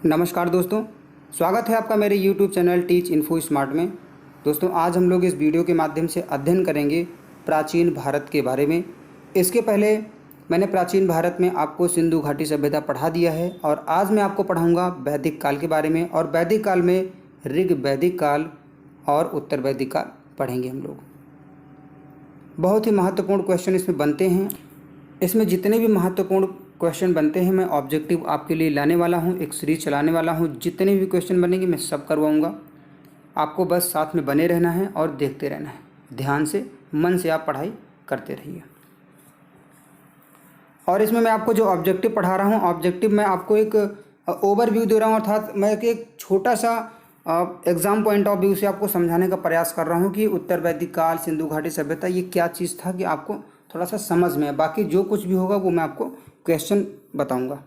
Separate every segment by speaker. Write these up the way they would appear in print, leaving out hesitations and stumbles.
Speaker 1: नमस्कार दोस्तों, स्वागत है आपका मेरे YouTube channel teach info smart में। दोस्तों, आज हम लोग इस वीडियो के माध्यम से अध्ययन करेंगे प्राचीन भारत के बारे में। इसके पहले मैंने प्राचीन भारत में आपको सिंधु घाटी सभ्यता पढ़ा दिया है और आज मैं आपको पढ़ाऊंगा वैदिक काल के बारे में। और वैदिक काल में ऋग वैदिक काल और उत्तर वैदिक काल पढ़ेंगे हम लोग। बहुत ही महत्वपूर्ण क्वेश्चन इसमें बनते हैं। इसमें जितने भी महत्वपूर्ण क्वेश्चन बनते हैं मैं ऑब्जेक्टिव आपके लिए लाने वाला हूं, एक सीरीज चलाने वाला हूं। जितने भी क्वेश्चन बनेंगे मैं सब करवाऊंगा। आपको बस साथ में बने रहना है और देखते रहना है। ध्यान से, मन से आप पढ़ाई करते रहिए। और इसमें मैं आपको जो ऑब्जेक्टिव पढ़ा रहा हूँ, ऑब्जेक्टिव मैं आपको एक ओवरव्यू दे रहा हूँ, अर्थात मैं एक छोटा सा एग्ज़ाम पॉइंट ऑफ व्यू से आपको समझाने का प्रयास कर रहा हूँ कि उत्तर वैदिक काल, सिंधु घाटी सभ्यता ये क्या चीज़ था, कि आपको थोड़ा सा समझ में है। बाकी जो कुछ भी होगा वो मैं आपको क्वेश्चन बताऊंगा।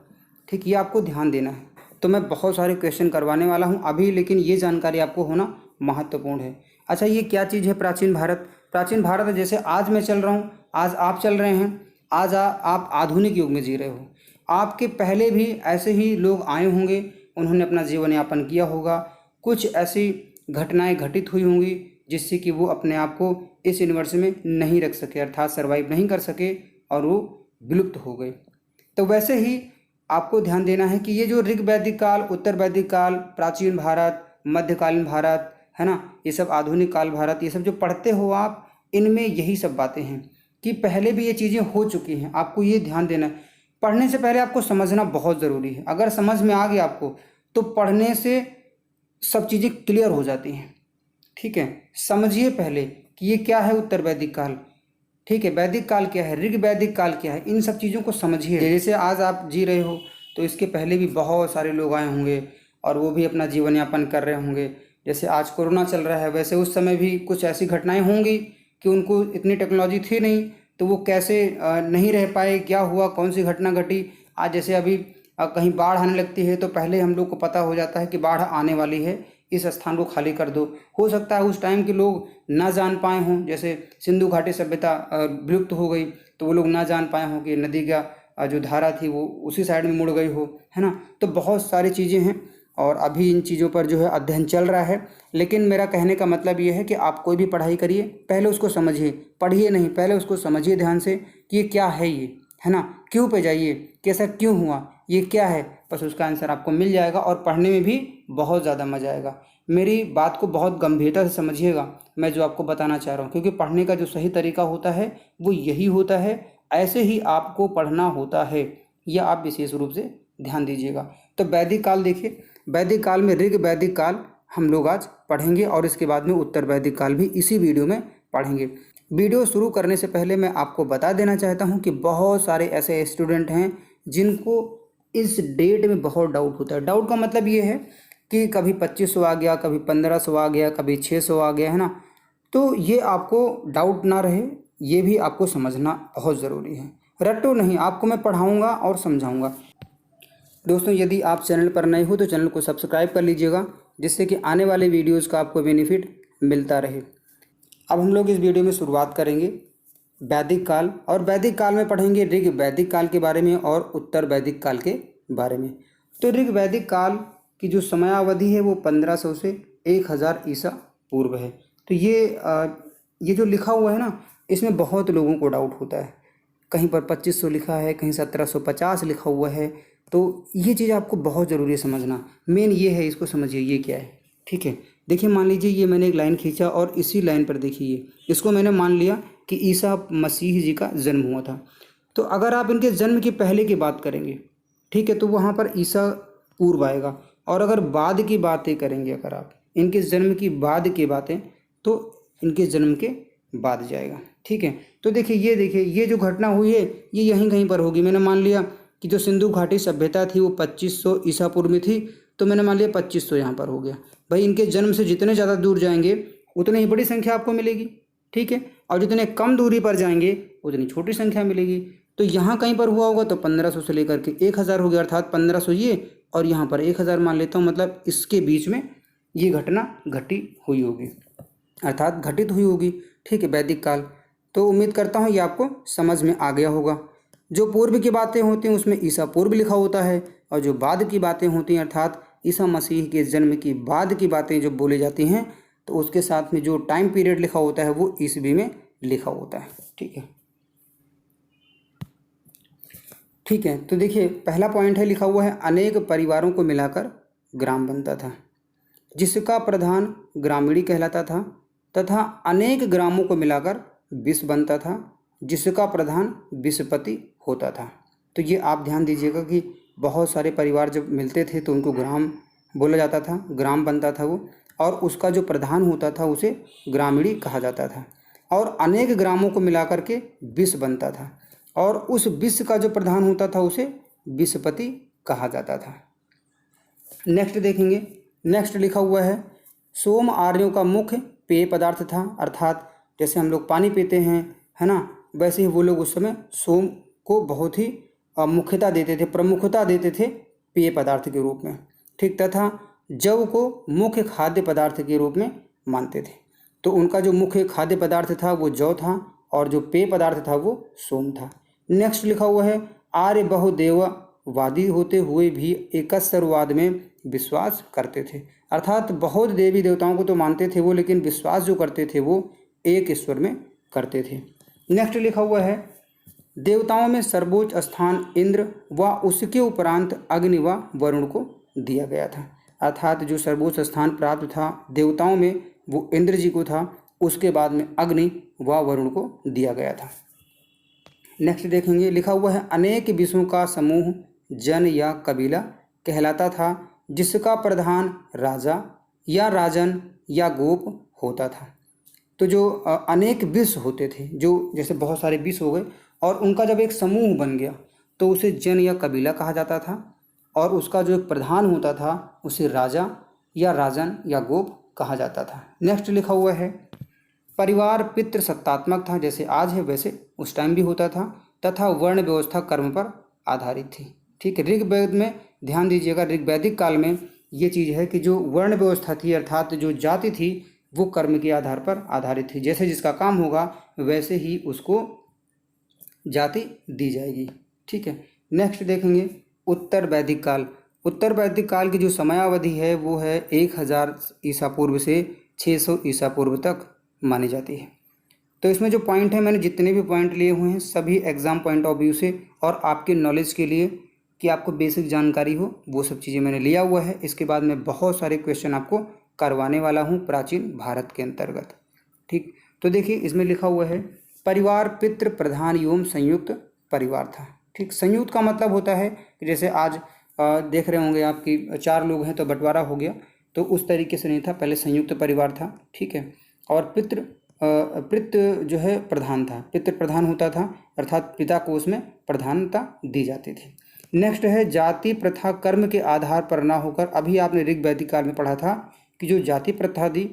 Speaker 1: ठीक, ये आपको ध्यान देना है। तो मैं बहुत सारे क्वेश्चन करवाने वाला हूं अभी, लेकिन ये जानकारी आपको होना महत्वपूर्ण है। अच्छा, ये क्या चीज़ है प्राचीन भारत? प्राचीन भारत जैसे आज मैं चल रहा हूं, आज आप चल रहे हैं, आज आप आधुनिक युग में जी रहे हो। आपके पहले भी ऐसे ही लोग आए होंगे, उन्होंने अपना जीवन यापन किया होगा। कुछ ऐसी घटनाएं घटित हुई होंगी जिससे कि वो अपने आप को इस यूनिवर्स में नहीं रख सके, अर्थात सर्वाइव नहीं कर सके और वो विलुप्त हो गए। तो वैसे ही आपको ध्यान देना है कि ये जो ऋग वैदिक काल, उत्तर वैदिक काल, प्राचीन भारत, मध्यकालीन भारत है ना, ये सब आधुनिक काल भारत, ये सब जो पढ़ते हो आप, इनमें यही सब बातें हैं कि पहले भी ये चीज़ें हो चुकी हैं। आपको ये ध्यान देना है। पढ़ने से पहले आपको समझना बहुत ज़रूरी है। अगर समझ में आ गया आपको तो पढ़ने से सब चीज़ें क्लियर हो जाती हैं। ठीक है, समझिए पहले कि ये क्या है उत्तर वैदिक काल। ठीक है, वैदिक काल क्या है, ऋग वैदिक काल क्या है, इन सब चीज़ों को समझिए। जैसे आज आप जी रहे हो तो इसके पहले भी बहुत सारे लोग आए होंगे और वो भी अपना जीवन यापन कर रहे होंगे। जैसे आज कोरोना चल रहा है, वैसे उस समय भी कुछ ऐसी घटनाएं होंगी कि उनको इतनी टेक्नोलॉजी थी नहीं, तो वो कैसे नहीं रह पाए, क्या हुआ, कौन सी घटना घटी। आज जैसे अभी कहीं बाढ़ आने लगती है तो पहले हम लोग को पता हो जाता है कि बाढ़ आने वाली है, इस स्थान को खाली कर दो। हो सकता है उस टाइम के लोग ना जान पाए हों, जैसे सिंधु घाटी सभ्यता विलुप्त हो गई तो वो लोग ना जान पाए हों कि नदी का जो धारा थी वो उसी साइड में मुड़ गई हो, है ना। तो बहुत सारी चीज़ें हैं और अभी इन चीज़ों पर जो है अध्ययन चल रहा है। लेकिन मेरा कहने का मतलब ये है कि आप कोई भी पढ़ाई करिए, पहले उसको समझिए, पढ़िए नहीं, पहले उसको समझिए ध्यान से कि ये क्या है, ये है ना। क्यों पे जाइए, कैसा क्यों हुआ, ये क्या है, बस उसका आंसर आपको मिल जाएगा और पढ़ने में भी बहुत ज़्यादा मज़ा आएगा। मेरी बात को बहुत गंभीरता से समझिएगा, मैं जो आपको बताना चाह रहा हूँ, क्योंकि पढ़ने का जो सही तरीका होता है वो यही होता है, ऐसे ही आपको पढ़ना होता है। यह आप विशेष रूप से ध्यान दीजिएगा। तो वैदिक काल देखिए, वैदिक काल में ऋग वैदिक काल हम लोग आज पढ़ेंगे और इसके बाद में उत्तर वैदिक काल भी इसी वीडियो में पढ़ेंगे। वीडियो शुरू करने से पहले मैं आपको बता देना चाहता हूँ कि बहुत सारे ऐसे स्टूडेंट हैं जिनको इस डेट में बहुत डाउट होता है। डाउट का मतलब ये है कि कभी 2500 आ गया, कभी 1500 आ गया, कभी 600 आ गया, है ना। तो ये आपको डाउट ना रहे, ये भी आपको समझना बहुत ज़रूरी है। रटो नहीं, आपको मैं पढ़ाऊँगा और समझाऊँगा। दोस्तों, यदि आप चैनल पर नए हो तो चैनल को सब्सक्राइब कर लीजिएगा, जिससे कि आने वाले वीडियोज़ का आपको बेनिफिट मिलता रहे। अब हम लोग इस वीडियो में शुरुआत करेंगे वैदिक काल, और वैदिक काल में पढ़ेंगे ऋग वैदिक काल के बारे में और उत्तर वैदिक काल के बारे में। तो ऋग वैदिक काल की जो समयावधि है वो 1500 से 1000 ईसा पूर्व है। तो ये जो लिखा हुआ है ना, इसमें बहुत लोगों को डाउट होता है। कहीं पर 2500 लिखा है, कहीं 1750 लिखा हुआ है। तो ये चीज़ आपको बहुत ज़रूरी है समझना। मेन ये है, इसको समझिए ये क्या है। ठीक है, देखिए, मान लीजिए ये मैंने एक लाइन खींचा और इसी लाइन पर देखिए, इसको मैंने मान लिया कि ईसा मसीह जी का जन्म हुआ था। तो अगर आप इनके जन्म के पहले की बात करेंगे, ठीक है, तो वहाँ पर ईसा पूर्व आएगा। और अगर बाद की बातें करेंगे, अगर आप इनके जन्म की बाद की बातें, तो इनके जन्म के बाद जाएगा। ठीक है, तो देखिए ये जो घटना हुई है ये यहीं कहीं पर होगी। मैंने मान लिया कि जो सिंधु घाटी सभ्यता थी वो 2500 ईसा पूर्व में थी, तो मैंने मान लिया 2500 यहाँ पर हो गया। भाई, इनके जन्म से जितने ज़्यादा दूर जाएंगे उतनी ही बड़ी संख्या आपको मिलेगी। ठीक है, और जितने कम दूरी पर जाएंगे उतनी छोटी संख्या मिलेगी। तो यहाँ कहीं पर हुआ होगा तो 1500 से लेकर के 1000 हो गया, अर्थात 1500 ये और यहाँ पर 1000 मान लेता हूँ, मतलब इसके बीच में ये घटना घटी हुई होगी, अर्थात घटित हुई होगी। ठीक है, वैदिक काल। तो उम्मीद करता हूँ ये आपको समझ में आ गया होगा। जो पूर्व की बातें होती हैं उसमें ईसा पूर्व लिखा होता है, और जो बाद की बातें होती हैं अर्थात ईसा मसीह के जन्म की बाद की बातें जब बोली जाती हैं तो उसके साथ में जो टाइम पीरियड लिखा होता है वो ईस्वी में लिखा होता है। ठीक है, ठीक है। तो देखिए पहला पॉइंट है, लिखा हुआ है अनेक परिवारों को मिलाकर ग्राम बनता था जिसका प्रधान ग्रामीणी कहलाता था, तथा अनेक ग्रामों को मिलाकर विश्व बनता था जिसका प्रधान विश्वपति होता था। तो ये आप ध्यान दीजिएगा कि बहुत सारे परिवार जब मिलते थे तो उनको ग्राम बोला जाता था, ग्राम बनता था वो, और उसका जो प्रधान होता था उसे ग्रामीणी कहा जाता था, और अनेक ग्रामों को मिलाकर के विश्व बनता था, और उस विश्व का जो प्रधान होता था उसे विश्वपति कहा जाता था। नेक्स्ट देखेंगे, नेक्स्ट लिखा हुआ है सोम आर्यों का मुख्य पेय पदार्थ था, अर्थात जैसे हम लोग पानी पीते हैं, है ना, वैसे ही वो लोग उस समय सोम को बहुत ही मुख्यता देते थे, प्रमुखता देते थे पेय पदार्थ के रूप में। ठीक, तथा जव को मुख्य खाद्य पदार्थ के रूप में मानते थे। तो उनका जो मुख्य खाद्य पदार्थ था वो जौ था और जो पेय पदार्थ था वो सोम था। नेक्स्ट लिखा हुआ है आर्य बहुदेववादी होते हुए भी एकस्वरवाद में विश्वास करते थे, अर्थात बहुत देवी देवताओं को तो मानते थे वो, लेकिन विश्वास जो करते थे वो एक ईश्वर में करते थे। नेक्स्ट लिखा हुआ है देवताओं में सर्वोच्च स्थान इंद्र व उसके उपरांत अग्नि व वरुण को दिया गया था, अर्थात जो सर्वोच्च स्थान प्राप्त था देवताओं में वो इंद्र जी को था, उसके बाद में अग्नि व वरुण को दिया गया था। नेक्स्ट देखेंगे, लिखा हुआ है अनेक विषयों का समूह जन या कबीला कहलाता था जिसका प्रधान राजा या राजन या गोप होता था। तो जो अनेक विश्व होते थे, जो जैसे बहुत सारे विश्व हो गए और उनका जब एक समूह बन गया तो उसे जन या कबीला कहा जाता था, और उसका जो एक प्रधान होता था उसे राजा या राजन या गोप कहा जाता था। नेक्स्ट लिखा हुआ है परिवार पितृसत्तात्मक था, जैसे आज है वैसे उस टाइम भी होता था, तथा वर्ण व्यवस्था कर्म पर आधारित थी। ठीक है, ऋग्वेद में ध्यान दीजिएगा, ऋग्वैदिक काल में ये चीज़ है कि जो वर्ण व्यवस्था थी अर्थात जो जाति थी वो कर्म के आधार पर आधारित थी, जैसे जिसका काम होगा वैसे ही उसको जाति दी जाएगी। ठीक है, नेक्स्ट देखेंगे उत्तर वैदिक काल। उत्तर वैदिक काल की जो समयावधि है वो है 1000 ईसा पूर्व से 600 ईसा पूर्व तक मानी जाती है। तो इसमें जो पॉइंट है, मैंने जितने भी पॉइंट लिए हुए हैं सभी एग्ज़ाम पॉइंट ऑफ व्यू से और आपके नॉलेज के लिए कि आपको बेसिक जानकारी हो, वो सब चीज़ें मैंने लिया हुआ है। इसके बाद मैं बहुत सारे क्वेश्चन आपको करवाने वाला हूँ प्राचीन भारत के अंतर्गत। ठीक, तो देखिए इसमें लिखा हुआ है परिवार पितृ प्रधान एवं संयुक्त परिवार था। ठीक, संयुक्त का मतलब होता है कि जैसे आज देख रहे होंगे आप कि 4 लोग हैं तो बंटवारा हो गया, तो उस तरीके से नहीं था, पहले संयुक्त परिवार था। ठीक है, और पितृ जो है प्रधान था, पितृ प्रधान होता था, अर्थात पिता को उसमें प्रधानता दी जाती थी। नेक्स्ट है जाति प्रथा कर्म के आधार पर ना होकर, अभी आपने ऋग्वैदिक काल में पढ़ा था कि जो जाति प्रथा थी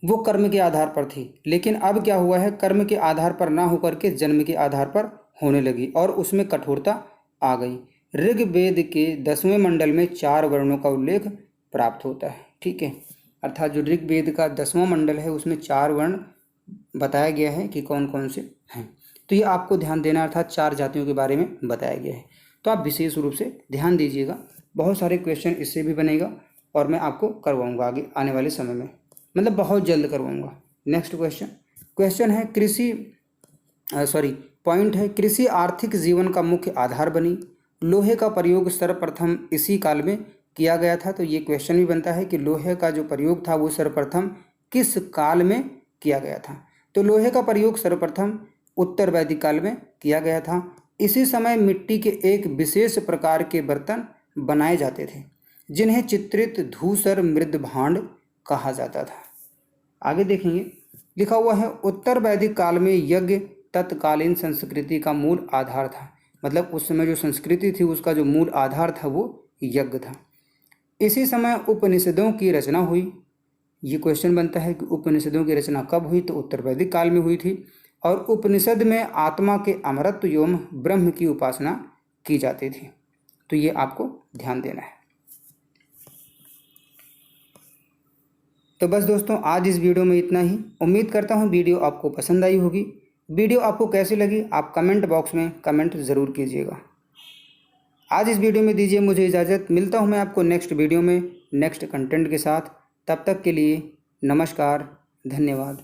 Speaker 1: वो कर्म के आधार पर थी, लेकिन अब क्या हुआ है कर्म के आधार पर ना होकर के जन्म के आधार पर होने लगी और उसमें कठोरता आ गई। ऋग्वेद के 10वें मंडल में 4 वर्णों का उल्लेख प्राप्त होता है। ठीक है, अर्थात जो ऋग्वेद का 10वां मंडल है उसमें 4 वर्ण बताया गया है कि कौन कौन से हैं। तो ये आपको ध्यान देना, अर्थात 4 जातियों के बारे में बताया गया है, तो आप विशेष रूप से ध्यान दीजिएगा। बहुत सारे क्वेश्चन इससे भी बनेगा और मैं आपको करवाऊंगा आगे आने वाले समय में, मतलब बहुत जल्द करवाऊंगा। नेक्स्ट क्वेश्चन है पॉइंट है कृषि आर्थिक जीवन का मुख्य आधार बनी। लोहे का प्रयोग सर्वप्रथम इसी काल में किया गया था। तो ये क्वेश्चन भी बनता है कि लोहे का जो प्रयोग था वो सर्वप्रथम किस काल में किया गया था। तो लोहे का प्रयोग सर्वप्रथम उत्तर वैदिक काल में किया गया था। इसी समय मिट्टी के एक विशेष प्रकार के बर्तन बनाए जाते थे जिन्हें चित्रित धूसर मृद भांड कहा जाता था। आगे देखेंगे, लिखा हुआ है उत्तर वैदिक काल में यज्ञ तत्कालीन संस्कृति का मूल आधार था। मतलब उस समय जो संस्कृति थी उसका जो मूल आधार था वो यज्ञ था। इसी समय उपनिषदों की रचना हुई। ये क्वेश्चन बनता है कि उपनिषदों की रचना कब हुई, तो उत्तर वैदिक काल में हुई थी। और उपनिषद में आत्मा के अमरत्व एवं ब्रह्म की उपासना की जाती थी। तो ये आपको ध्यान देना है। तो बस दोस्तों आज इस वीडियो में इतना ही। उम्मीद करता हूँ वीडियो आपको पसंद आई होगी। वीडियो आपको कैसी लगी आप कमेंट बॉक्स में कमेंट ज़रूर कीजिएगा। आज इस वीडियो में दीजिए मुझे इजाज़त। मिलता हूँ मैं आपको नेक्स्ट वीडियो में नेक्स्ट कंटेंट के साथ। तब तक के लिए नमस्कार, धन्यवाद।